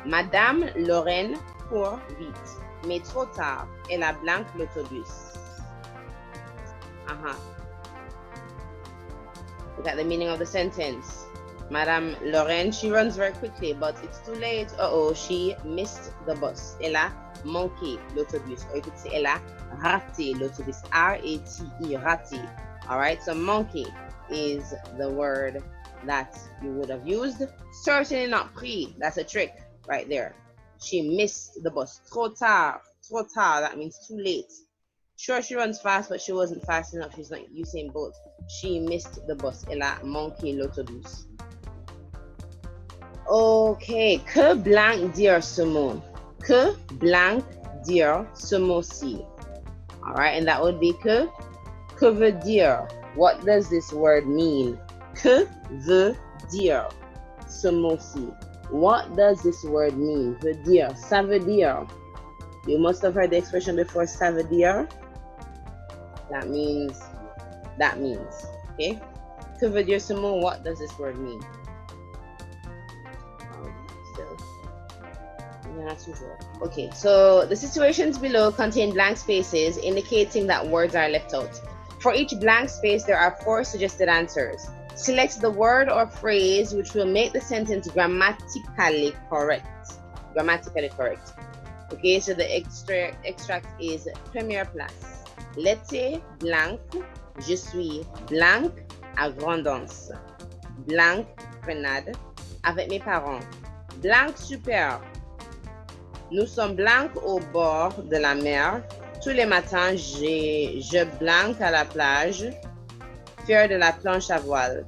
Madame Lorraine court vite, mais trop tard. Elle a blanc l'autobus. Look at the meaning of the sentence. Madame Lorraine, she runs very quickly, but it's too late. Uh-oh, she missed the bus. Elle a manqué l'autobus. Or you could say elle a raté l'autobus. R-A-T-E, raté. All right, so manqué is the word that you would have used. Certainly not pris. That's a trick right there. She missed the bus. Trop tard. Trop tard, that means too late. Sure, she runs fast, but she wasn't fast enough. She's not Usain Bolt. She missed the bus. Elle a manqué l'autobus. Okay, que blanc dire ce mot? Que blanc dire ce mot-ci? All right, and that would be que veut dire? What does this word mean? Que veut dire ce mot-ci? What does this word mean? Veut dire, ça veut dire. You must have heard the expression before, ça veut dire. That means, okay? Que veut dire ce mot? What does this word mean? Okay, so the situations below contain blank spaces indicating that words are left out. For each blank space, there are 4 suggested answers. Select the word or phrase which will make the sentence grammatically correct. Okay, so the extract is première place. L'été blanc, je suis blanc à Grandance. Blanc, grenade, avec mes parents. Blanc super. Nous sommes blancs au bord de la mer. Tous les matins, je blanc à la plage, faire de la planche à voile.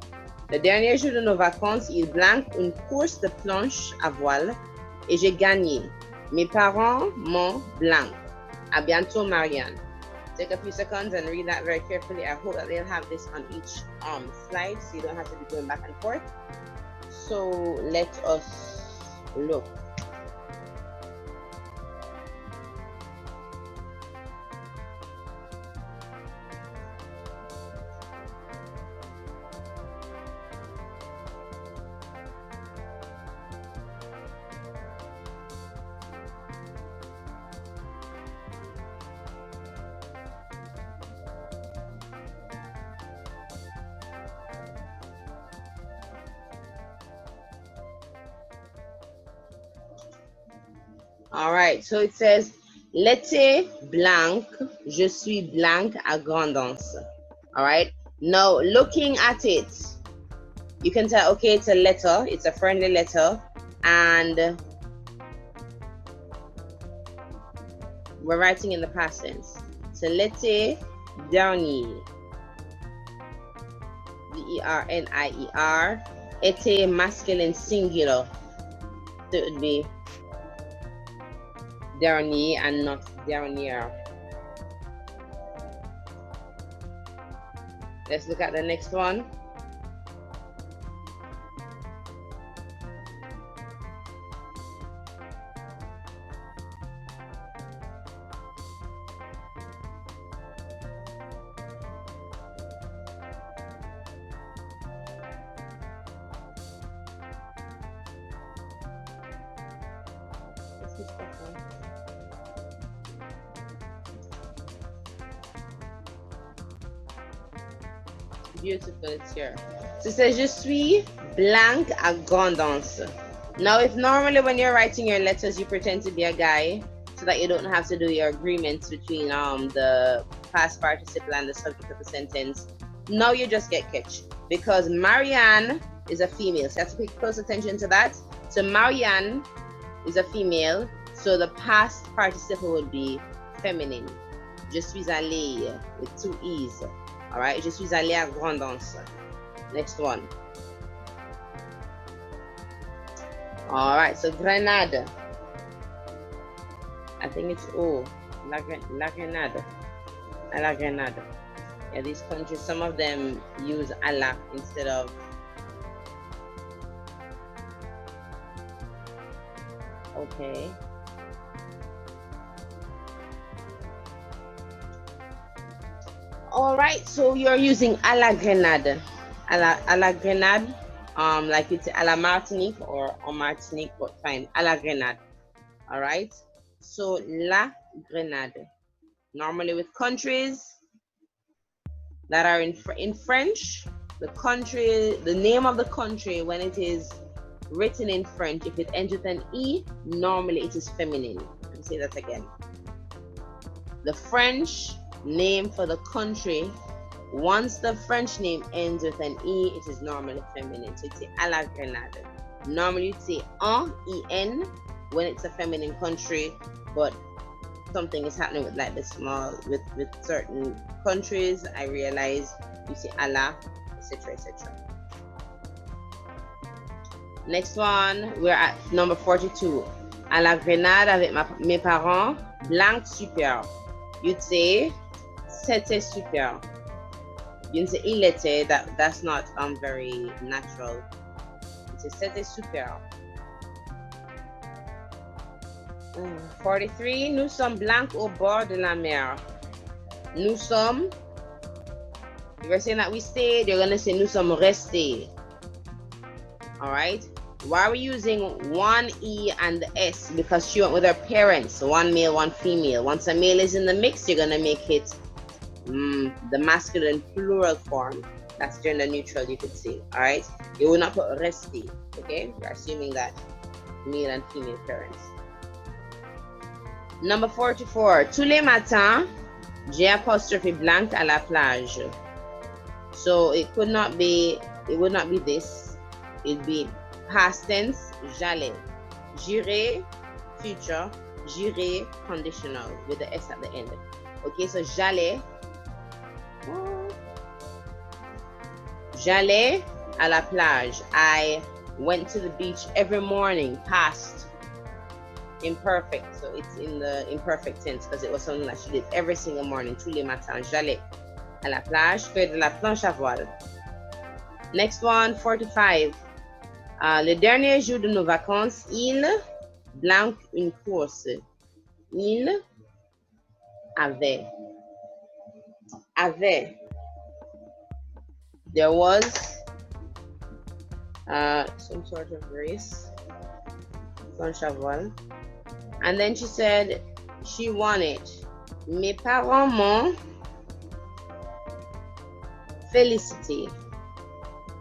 Le dernier jour de nos vacances, il blanc une course de planche à voile et j'ai gagné. Mes parents m'ont blanc. À bientôt, Marianne. Take a few seconds and read that very carefully. I hope that they'll have this on each slide so you don't have to be going back and forth. So let us look. All right, so it says, l'été blanc, je suis blanc à Grandance. All right, now looking at it, you can tell, okay, it's a letter, it's a friendly letter, and we're writing in the past tense. So l'été dernier, D-E-R-N-I-E-R, été masculine singular, so it would be dernier and not dernière. Let's look at the next one. Beautiful, it's here. So it says, je suis blanc à Grandance. Now, if normally when you're writing your letters, you pretend to be a guy so that you don't have to do your agreements between the past participle and the subject of the sentence, now you just get catch because Marianne is a female. So you have to pay close attention to that. So Marianne is a female, so the past participle would be feminine. Je suis allé with 2 E's. All right, je suis allé à Grandance. Next one. All right, so Grenade. I think it's O. La Grenade. A la Grenade. Yeah, these countries, some of them use a la instead of. Okay. All right, so you're using a la Grenade. A la Grenade, like it's a la Martinique or en Martinique, but fine, a la Grenade. All right, so la Grenade. Normally with countries that are in French, the name of the country, when it is written in French, if it ends with an E, normally it is feminine. Let me say that again. The French name for the country, once the French name ends with an E, it is normally feminine. So it's a la Grenade. Normally you'd say en when it's a feminine country, but something is happening with like the small with certain countries. I realize you say a la, etc., etc. Next one, we're at number 42. À la Grenade avec mes parents, blanc super. You'd say c'était super. You say il était, that's not very natural. You say c'était super. 43, nous sommes blancs au bord de la mer. Nous sommes, if you're saying that we stayed, you're going to say nous sommes restés. All right. Why are we using one E and the S? Because she went with her parents, one male, one female. Once a male is in the mix, you're going to make it the masculine plural form. That's gender neutral, you could say. All right. You will not put resté. Okay. We're assuming that male and female parents. Number 44. Tous les matins, j'ai apostrophe blanc à la plage. So it would not be this. It'd be past tense, j'allais. J'irai, future. J'irai, conditional, with the S at the end. Okay, so j'allais. J'allais à la plage. I went to the beach every morning, past. Imperfect, so it's in the imperfect tense because it was something that she did every single morning. Tous les matins, j'allais à la plage, faire de la planche à voile. Next one, 45. Le dernier jour de nos vacances, il blanc une course. Il avait. There was some sort of race. Planche à voile. And then she said she won it. Mes parents m'ont félicité.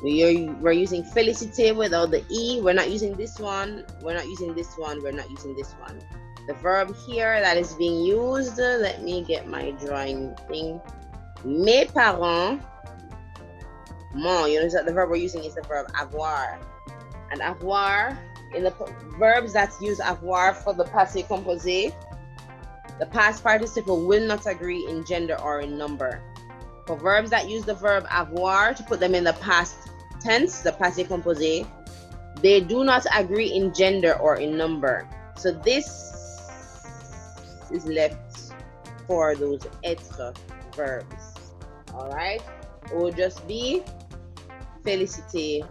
We're using félicité without the E. We're not using this one. We're not using this one. We're not using this one. The verb here that is being used, let me get my drawing thing. Mes parents m'ont. You know that the verb we're using is the verb avoir. And avoir, in the verbs that use avoir for the passé composé, the past participle will not agree in gender or in number. For verbs that use the verb avoir to put them in the past tense, the passé composé, they do not agree in gender or in number. So this is left for those être verbs. All right, it will just be félicité.